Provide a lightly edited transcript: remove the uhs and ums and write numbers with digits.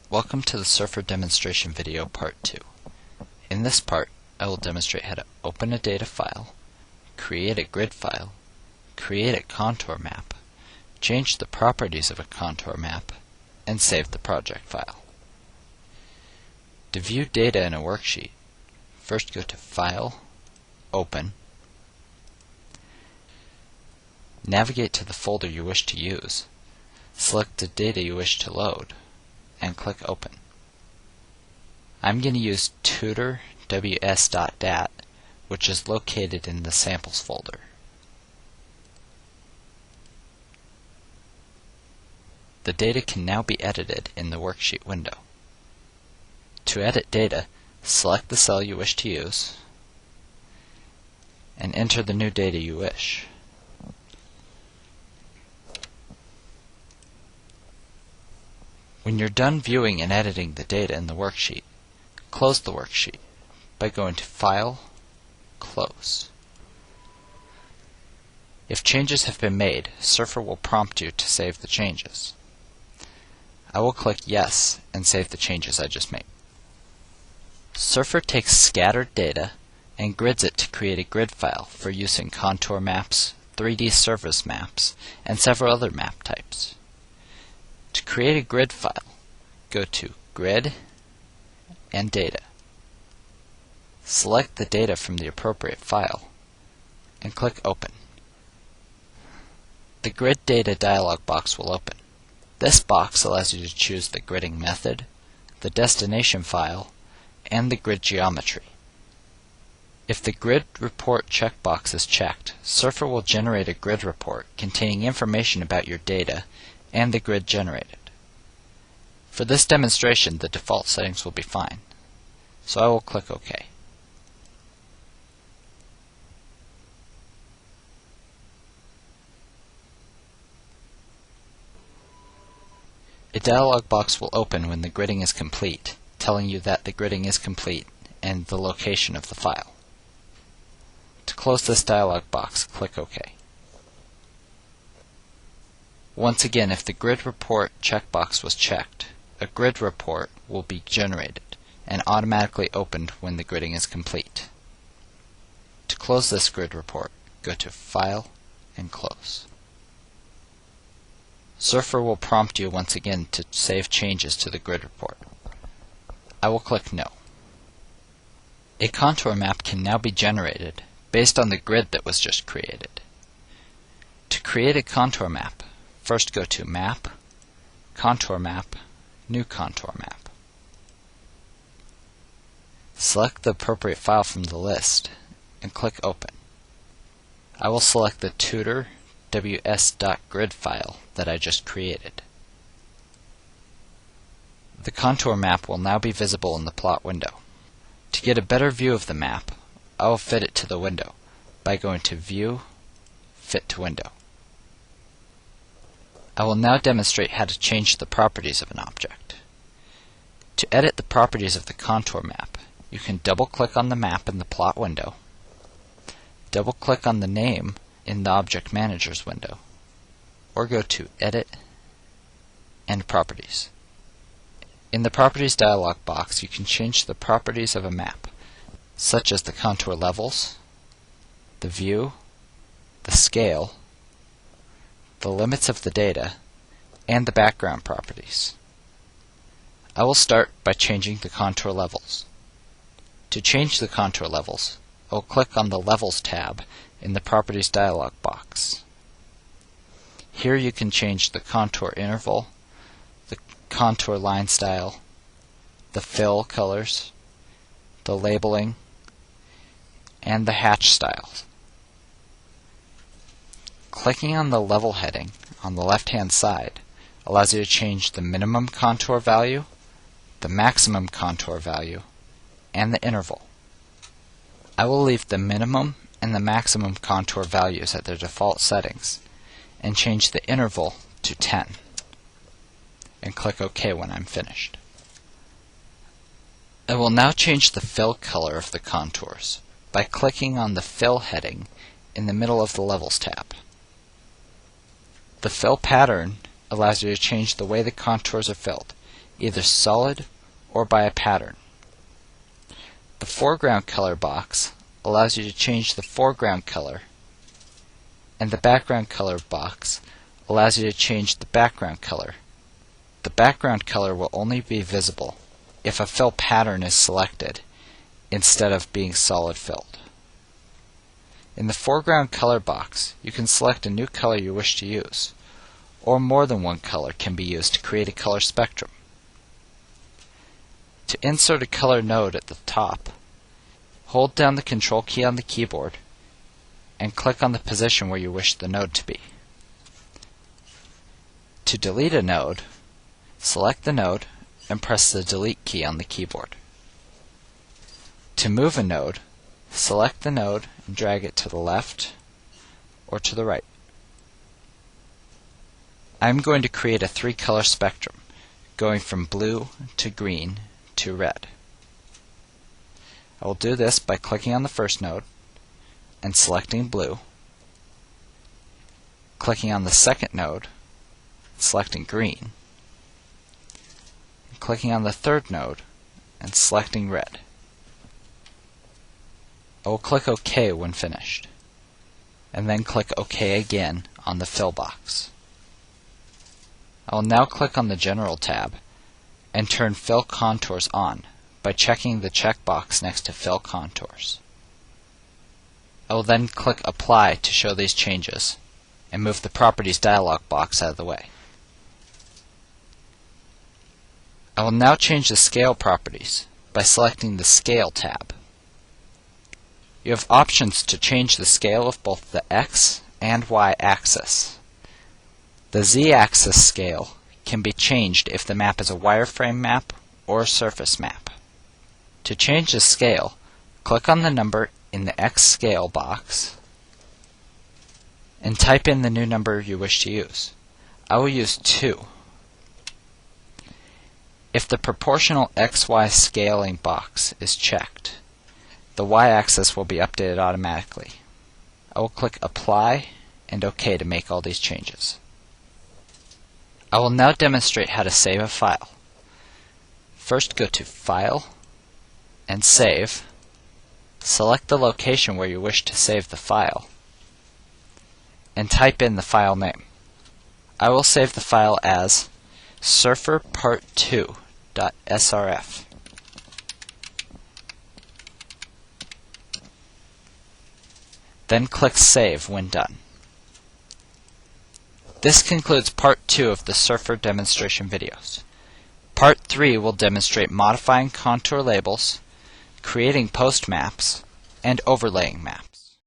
Welcome to the Surfer demonstration video part 2. In this part, I will demonstrate how to open a data file, create a grid file, create a contour map, change the properties of a contour map, and save the project file. To view data in a worksheet, first go to File, Open, navigate to the folder you wish to use, select the data you wish to load, and click Open. I'm going to use tutor ws.dat, which is located in the samples folder. The data can now be edited in the worksheet window. To edit data, select the cell you wish to use and enter the new data you wish. When you're done viewing and editing the data in the worksheet, close the worksheet by going to File, Close. If changes have been made, Surfer will prompt you to save the changes. I will click Yes and save the changes I just made. Surfer takes scattered data and grids it to create a grid file for use in contour maps, 3D surface maps, and several other map types. To create a grid file, go to Grid and Data. Select the data from the appropriate file and click Open. The Grid Data dialog box will open. This box allows you to choose the gridding method, the destination file, and the grid geometry. If the Grid Report checkbox is checked, Surfer will generate a grid report containing information about your data and the grid generated. For this demonstration, the default settings will be fine, so I will click OK. A dialog box will open when the gridding is complete, telling you that the gridding is complete and the location of the file. To close this dialog box, click OK. Once again, if the Grid Report checkbox was checked, a grid report will be generated and automatically opened when the gridding is complete. To close this grid report, go to File and Close. Surfer will prompt you once again to save changes to the grid report. I will click No. A contour map can now be generated based on the grid that was just created. To create a contour map, first go to Map, Contour Map, New Contour Map. Select the appropriate file from the list and click Open. I will select the tutor ws.grid file that I just created. The contour map will now be visible in the plot window. To get a better view of the map, I will fit it to the window by going to View, Fit to Window. I will now demonstrate how to change the properties of an object. To edit the properties of the contour map, you can double-click on the map in the plot window, double-click on the name in the Object Manager's window, or go to Edit and Properties. In the Properties dialog box, you can change the properties of a map, such as the contour levels, the view, the scale, the limits of the data, and the background properties. I will start by changing the contour levels. To change the contour levels, I will click on the Levels tab in the Properties dialog box. Here you can change the contour interval, the contour line style, the fill colors, the labeling, and the hatch styles. Clicking on the level heading on the left-hand side allows you to change the minimum contour value, the maximum contour value, and the interval. I will leave the minimum and the maximum contour values at their default settings and change the interval to 10 and click OK when I'm finished. I will now change the fill color of the contours by clicking on the Fill heading in the middle of the Levels tab. The fill pattern allows you to change the way the contours are filled, either solid or by a pattern. The foreground color box allows you to change the foreground color, and the background color box allows you to change the background color. The background color will only be visible if a fill pattern is selected instead of being solid filled. In the foreground color box, you can select a new color you wish to use, or more than one color can be used to create a color spectrum. To insert a color node at the top, hold down the Control key on the keyboard and click on the position where you wish the node to be. To delete a node, select the node and press the Delete key on the keyboard. To move a node, select the node and drag it to the left or to the right. I'm going to create a 3-color spectrum, going from blue to green to red. I will do this by clicking on the first node and selecting blue, clicking on the second node, selecting green, and clicking on the third node and selecting red. I will click OK when finished, and then click OK again on the fill box. I will now click on the General tab and turn Fill Contours on by checking the checkbox next to Fill Contours. I will then click Apply to show these changes and move the Properties dialog box out of the way. I will now change the scale properties by selecting the Scale tab. You have options to change the scale of both the X and Y axis. The Z-axis scale can be changed if the map is a wireframe map or a surface map. To change the scale, click on the number in the X scale box and type in the new number you wish to use. I will use 2. If the proportional XY scaling box is checked, the Y-axis will be updated automatically. I will click Apply and OK to make all these changes. I will now demonstrate how to save a file. First, go to File and Save. Select the location where you wish to save the file and type in the file name. I will save the file as surferpart2.srf. Then click Save when done. This concludes Part 2 of the Surfer demonstration videos. Part 3 will demonstrate modifying contour labels, creating post maps, and overlaying maps.